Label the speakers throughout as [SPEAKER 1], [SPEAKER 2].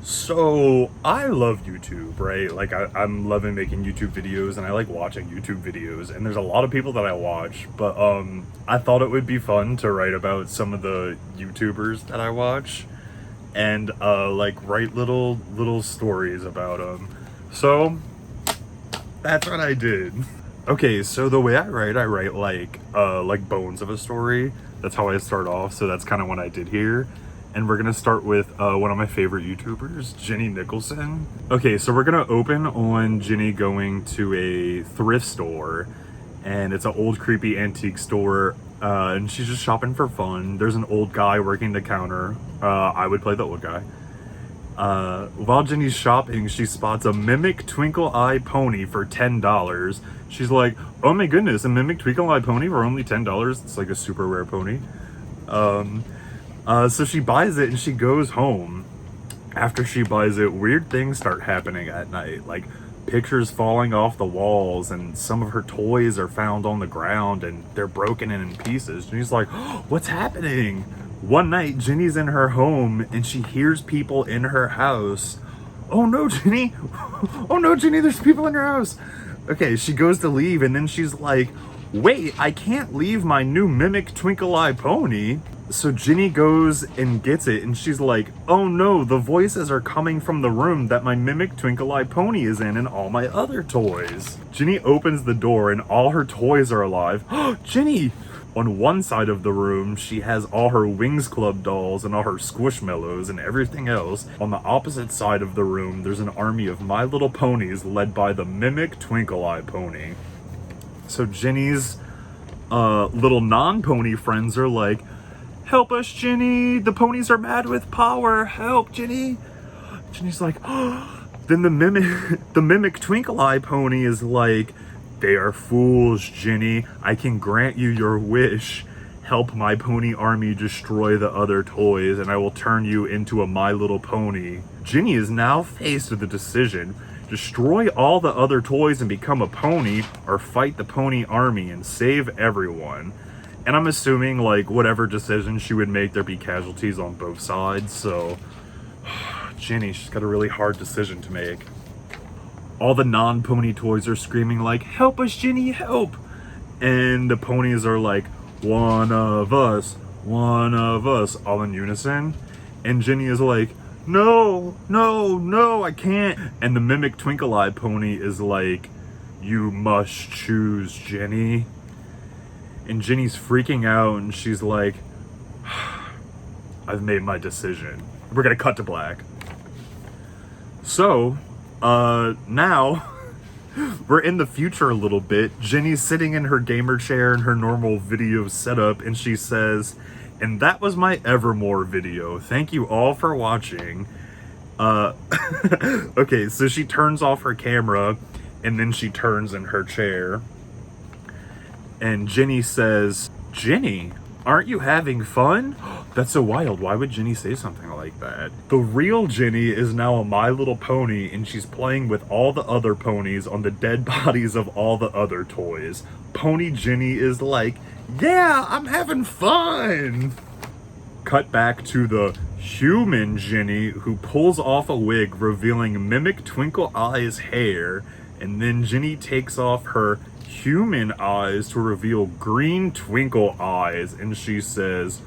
[SPEAKER 1] So I love YouTube, right? Like I'm loving making YouTube videos and I like watching YouTube videos, and there's a lot of people that I watch, but I thought it would be fun to write about some of the YouTubers that I watch and like write little stories about them. So that's what I did. Okay, so the way I write like bones of a story. That's how I start off, so that's kind of what I did here. And we're gonna start with one of my favorite YouTubers, Nicholson. Okay, so we're gonna open on Jenny going to a thrift store, and it's an old creepy antique store, and she's just shopping for fun. There's an old guy working the counter. I would play the old guy. While Jenny's shopping, she spots a mimic twinkle eye pony for $10. She's like, oh my goodness, a mimic twinkle eye pony for only $10? It's like a super rare pony. So she buys it and she goes home. After she buys it, weird things start happening at night, like pictures falling off the walls, and some of her toys are found on the ground and they're broken in pieces. Jenny's like, oh, what's happening? One night, Jenny's in her home and she hears people in her house. Oh no, Jenny! Oh no, Jenny, there's people in her house! Okay, she goes to leave and then she's like, wait, I can't leave my new mimic twinkle eye pony. So Jenny goes and gets it, and she's like, oh no, the voices are coming from the room that my mimic twinkle eye pony is in and all my other toys. Jenny opens the door and all her toys are alive. Oh, Jenny! On one side of the room, she has all her Wings Club dolls and all her Squishmallows and everything else. On the opposite side of the room, there's an army of My Little Ponies led by the mimic twinkle eye pony. So Jenny's little non-pony friends are like, help us, Jenny! The ponies are mad with power! Help, Jenny! Jenny's like, oh. Then the mimic twinkle eye pony is like, they are fools, Jenny. I can grant you your wish. Help my pony army destroy the other toys, and I will turn you into a My Little Pony. Jenny is now faced with a decision. Destroy all the other toys and become a pony, or fight the pony army and save everyone. And I'm assuming, like, whatever decision she would make, there'd be casualties on both sides, so... Jenny, she's got a really hard decision to make. All the non-pony toys are screaming like, help us, Jenny, help! And the ponies are like, one of us, all in unison. And Jenny is like, no, no, no, I can't. And the mimic twinkle eye pony is like, you must choose, Jenny. And Jenny's freaking out and she's like, I've made my decision. We're gonna cut to black. So, now we're in the future a little bit. Jenny's sitting in her gamer chair in her normal video setup and she says, and that was my Evermore video. Thank you all for watching. Okay, so she turns off her camera and then she turns in her chair. And Jenny says, Jenny, aren't you having fun? That's so wild. Why would Jenny say something like that? The real Jenny is now a My Little Pony, and she's playing with all the other ponies on the dead bodies of all the other toys. Pony Jenny is like, yeah, I'm having fun. Cut back to the human Jenny, who pulls off a wig revealing mimic Twinkle Eye's hair, and then Jenny takes off her human eyes to reveal green twinkle eyes, and she says,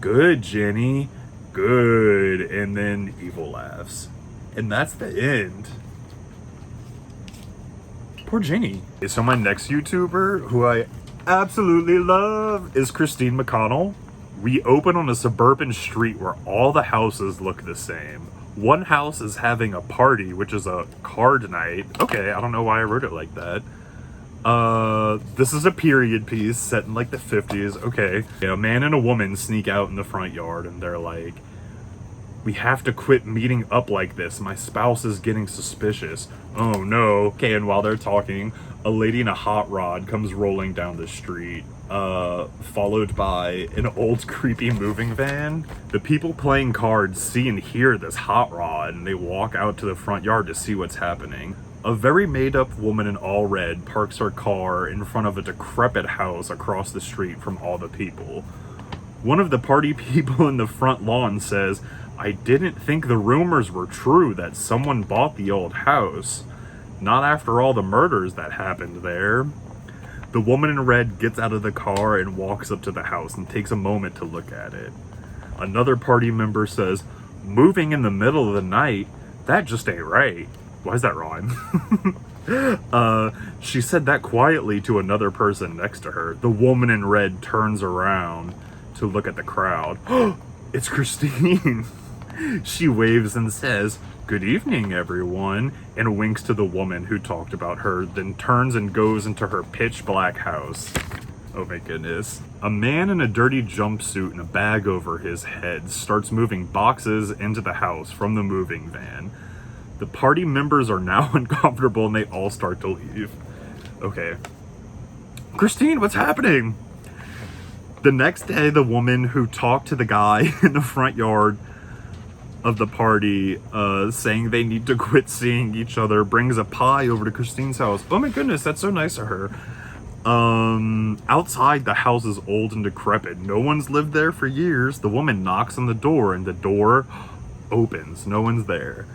[SPEAKER 1] good, Jenny, good, and then evil laughs. And that's the end. Poor Jenny. So my next YouTuber, who I absolutely love, is Christine McConnell. We open on a suburban street where all the houses look the same. One house is having a party, which is a card night. Okay, I don't know why I wrote it like that. This is a period piece set in like the 50s. Okay. Yeah, a man and a woman sneak out in the front yard and they're like, we have to quit meeting up like this. My spouse is getting suspicious. Oh no. Okay, and while they're talking, a lady in a hot rod comes rolling down the street, followed by an old creepy moving van. The people playing cards see and hear this hot rod and they walk out to the front yard to see what's happening. A very made-up woman in all red parks her car in front of a decrepit house across the street from all the people. One of the party people in the front lawn says, I didn't think the rumors were true that someone bought the old house. Not after all the murders that happened there. The woman in red gets out of the car and walks up to the house and takes a moment to look at it. Another party member says, moving in the middle of the night? That just ain't right. Why does that rhyme? She said that quietly to another person next to her. The woman in red turns around to look at the crowd. It's Christine. She waves and says, good evening, everyone, and winks to the woman who talked about her, then turns and goes into her pitch black house. Oh my goodness. A man in a dirty jumpsuit and a bag over his head starts moving boxes into the house from the moving van. The party members are now uncomfortable and they all start to leave. Okay. Christine, what's happening? The next day, the woman who talked to the guy in the front yard of the party, saying they need to quit seeing each other, brings a pie over to Christine's house. Oh my goodness, that's so nice of her. Outside, the house is old and decrepit. No one's lived there for years. The woman knocks on the door and the door opens. No one's there.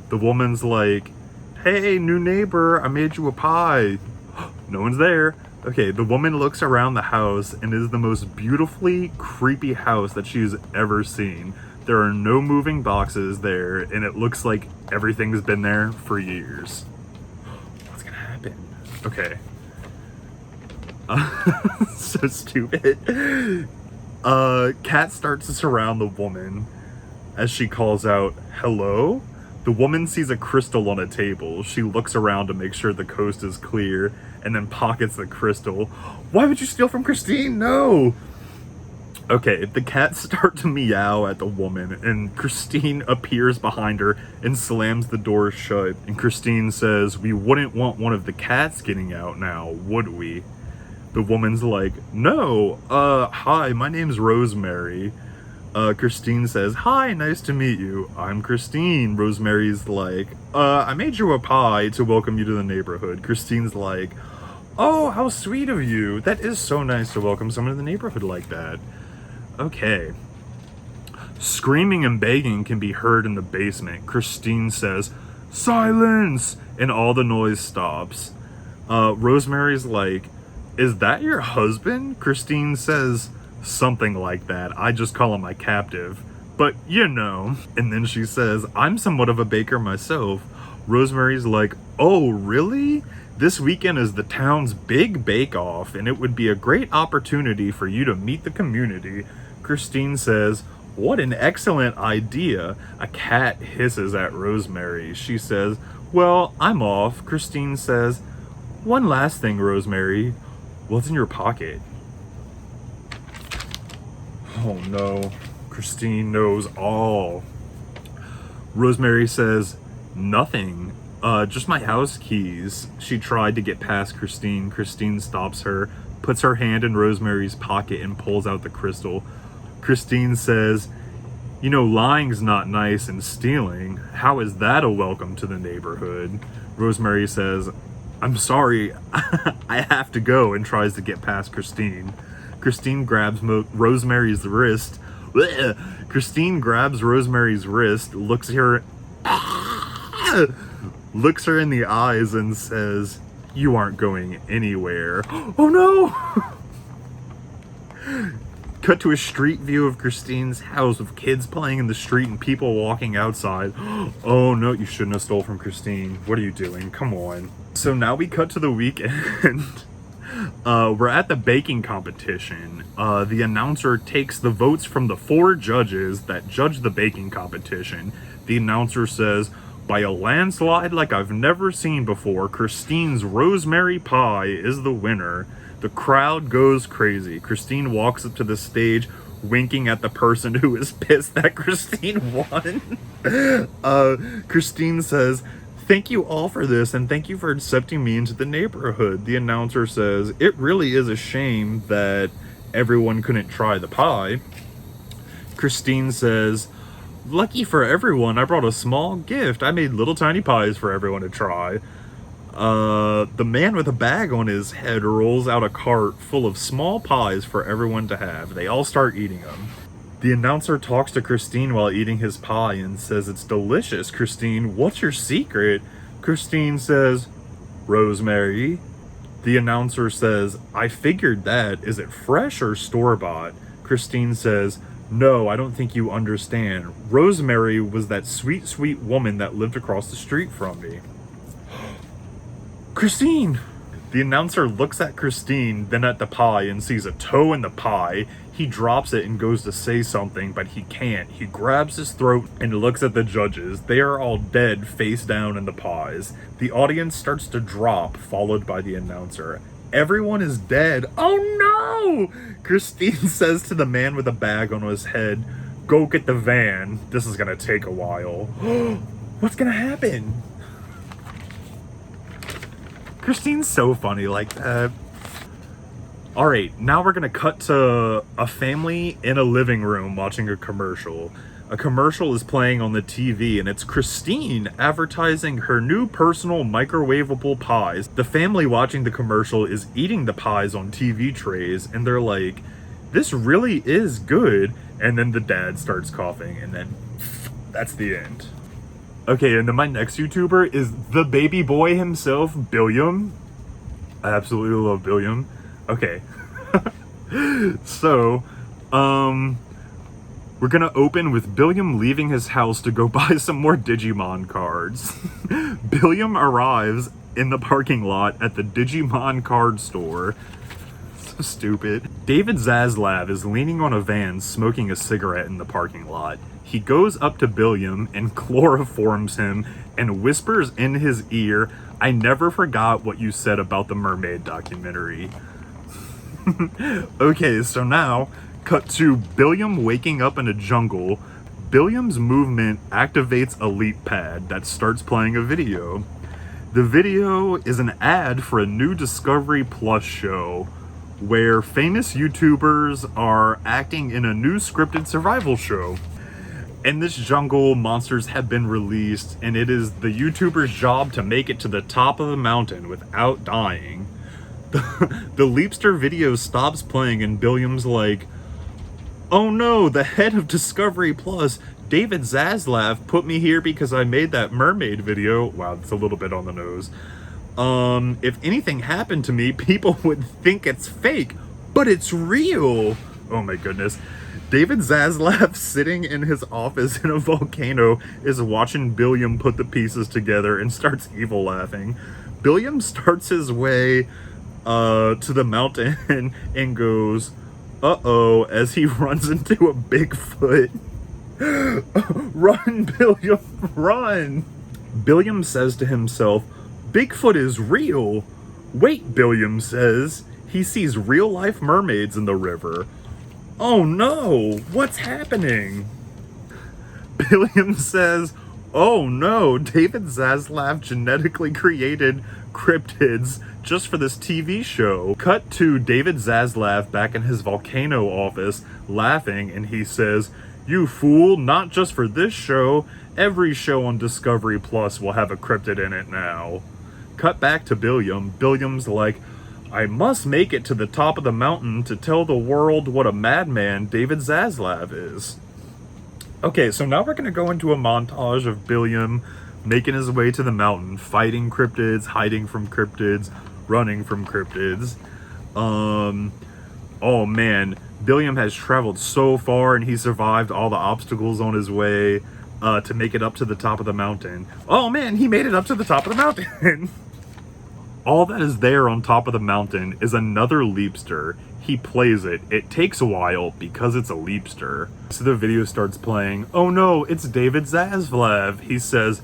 [SPEAKER 1] The woman's like, hey, new neighbor, I made you a pie. No one's there. Okay, the woman looks around the house and is the most beautifully creepy house that she's ever seen. There are no moving boxes there, and it looks like everything's been there for years. What's gonna happen? Okay. So stupid. Cat starts to surround the woman as she calls out, hello? The woman sees a crystal on a table. She looks around to make sure the coast is clear and then pockets the crystal. Why would you steal from Christine? No! Okay, the cats start to meow at the woman, and Christine appears behind her and slams the door shut. And Christine says, we wouldn't want one of the cats getting out now, would we? The woman's like, no, hi, my name's Rosemary. Christine says, hi, nice to meet you. I'm Christine. Rosemary's like, I made you a pie to welcome you to the neighborhood. Christine's like, oh, how sweet of you. That is so nice to welcome someone to the neighborhood like that. Okay. Screaming and begging can be heard in the basement. Christine says, silence! And all the noise stops. Rosemary's like, is that your husband? Christine says something like that. I just call him my captive. But, you know. And then she says, I'm somewhat of a baker myself. Rosemary's like, oh, really? This weekend is the town's big bake-off, and it would be a great opportunity for you to meet the community. Christine says, what an excellent idea. A cat hisses at Rosemary. She says, well, I'm off. Christine says, one last thing, Rosemary. What's in your pocket? Oh no, Christine knows all. Rosemary says, nothing. Just my house keys. She tried to get past Christine. Christine stops her, puts her hand in Rosemary's pocket and pulls out the crystal. Christine says, you know, lying's not nice and stealing. How is that a welcome to the neighborhood? Rosemary says, I'm sorry, I have to go, and tries to get past Christine. Christine grabs Rosemary's wrist. Blech. Christine grabs Rosemary's wrist, looks her in the eyes and says, you aren't going anywhere. Oh no! Cut to a street view of Christine's house with kids playing in the street and people walking outside. Oh no, you shouldn't have stole from Christine. What are you doing? Come on. So now we cut to the weekend. We're at the baking competition. The announcer takes the votes from the 4 judges that judge the baking competition. The announcer says, by a landslide like I've never seen before, Christine's rosemary pie is the winner. The crowd goes crazy. Christine walks up to the stage, winking at the person who is pissed that Christine won. Christine says, thank you all for this, and thank you for accepting me into the neighborhood. The announcer says, it really is a shame that everyone couldn't try the pie. Christine says, lucky for everyone, I brought a small gift. I made little tiny pies for everyone to try. The man with a bag on his head rolls out a cart full of small pies for everyone to have. They all start eating them. The announcer talks to Christine while eating his pie and says, "It's delicious, Christine. What's your secret?" Christine says, "Rosemary." The announcer says, "I figured that. Is it fresh or store-bought?" Christine says, "No, I don't think you understand. Rosemary was that sweet, sweet woman that lived across the street from me." Christine! The announcer looks at Christine, then at the pie, and sees a toe in the pie. He drops it and goes to say something, but he can't. He grabs his throat and looks at the judges. They are all dead, face down in the pies. The audience starts to drop, followed by the announcer. Everyone is dead. Oh no! Christine says to the man with a bag on his head, "Go get the van. This is gonna take a while." What's gonna happen? Christine's so funny like that. Alright, now we're gonna cut to a family in a living room watching a commercial. A commercial is playing on the TV and it's Christine advertising her new personal microwavable pies. The family watching the commercial is eating the pies on TV trays and they're like, "This really is good." And then the dad starts coughing and then that's the end. Okay, and then my next YouTuber is the baby boy himself, Billiam. I absolutely love Billiam. Okay. So, we're gonna open with Billiam leaving his house to go buy some more Digimon cards. Billiam arrives in the parking lot at the Digimon card store. So stupid. David Zaslav is leaning on a van smoking a cigarette in the parking lot. He goes up to Billiam and chloroforms him and whispers in his ear, "I never forgot what you said about the mermaid documentary." Okay, so now, cut to Billiam waking up in a jungle. Billiam's movement activates a leap pad that starts playing a video. The video is an ad for a new Discovery Plus show where famous YouTubers are acting in a new scripted survival show. In this jungle, monsters have been released, and it is the YouTuber's job to make it to the top of the mountain without dying. The Leapster video stops playing, and Billiam's like, "Oh no, the head of Discovery Plus, David Zaslav, put me here because I made that mermaid video." Wow, that's a little bit on the nose. "If anything happened to me, people would think it's fake, but it's real." Oh my goodness. David Zaslav, sitting in his office in a volcano, is watching Billiam put the pieces together and starts evil laughing. Billiam starts his way to the mountain and goes, "Uh-oh," as he runs into a Bigfoot. Run, Billiam, run! Billiam says to himself, "Bigfoot is real." Wait, Billiam says. He sees real-life mermaids in the river. Oh no, what's happening? Billiam says, "Oh no, David Zaslav genetically created cryptids just for this TV show." Cut to David Zaslav back in his volcano office, laughing, and he says, "You fool, not just for this show. Every show on Discovery Plus will have a cryptid in it now." Cut back to Billiam. Billiam's like, "I must make it to the top of the mountain to tell the world what a madman David Zaslav is." Okay, so now we're going to go into a montage of Billiam making his way to the mountain, fighting cryptids, hiding from cryptids, running from cryptids. Oh man, Billiam has traveled so far and he survived all the obstacles on his way to make it up to the top of the mountain. Oh man, he made it up to the top of the mountain! All that is there on top of the mountain is another Leapster. He plays it. It takes a while because it's a Leapster. So the video starts playing. Oh no, it's David Zaslav. He says,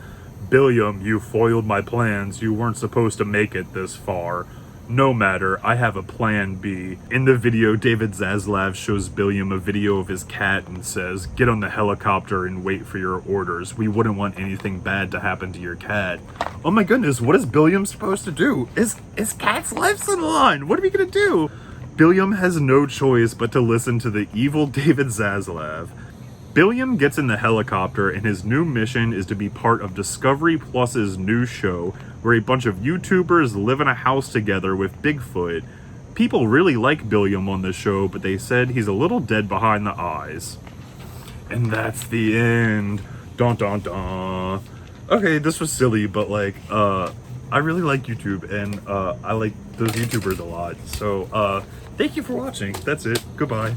[SPEAKER 1] "Billiam, you foiled my plans. You weren't supposed to make it this far. No matter, I have a plan B." In the video, David Zaslav shows Billiam a video of his cat and says, "Get on the helicopter and wait for your orders. We wouldn't want anything bad to happen to your cat." Oh my goodness, what is Billiam supposed to do? His cat's life's on the line. What are we gonna do? Billiam has no choice but to listen to the evil David Zaslav. Billiam gets in the helicopter and his new mission is to be part of Discovery Plus's new show where a bunch of YouTubers live in a house together with Bigfoot. People really like Billiam on the show, but they said he's a little dead behind the eyes. And that's the end. Dun dun dun. Okay, this was silly, but like, I really like YouTube, and I like those YouTubers a lot. So, thank you for watching. That's it. Goodbye.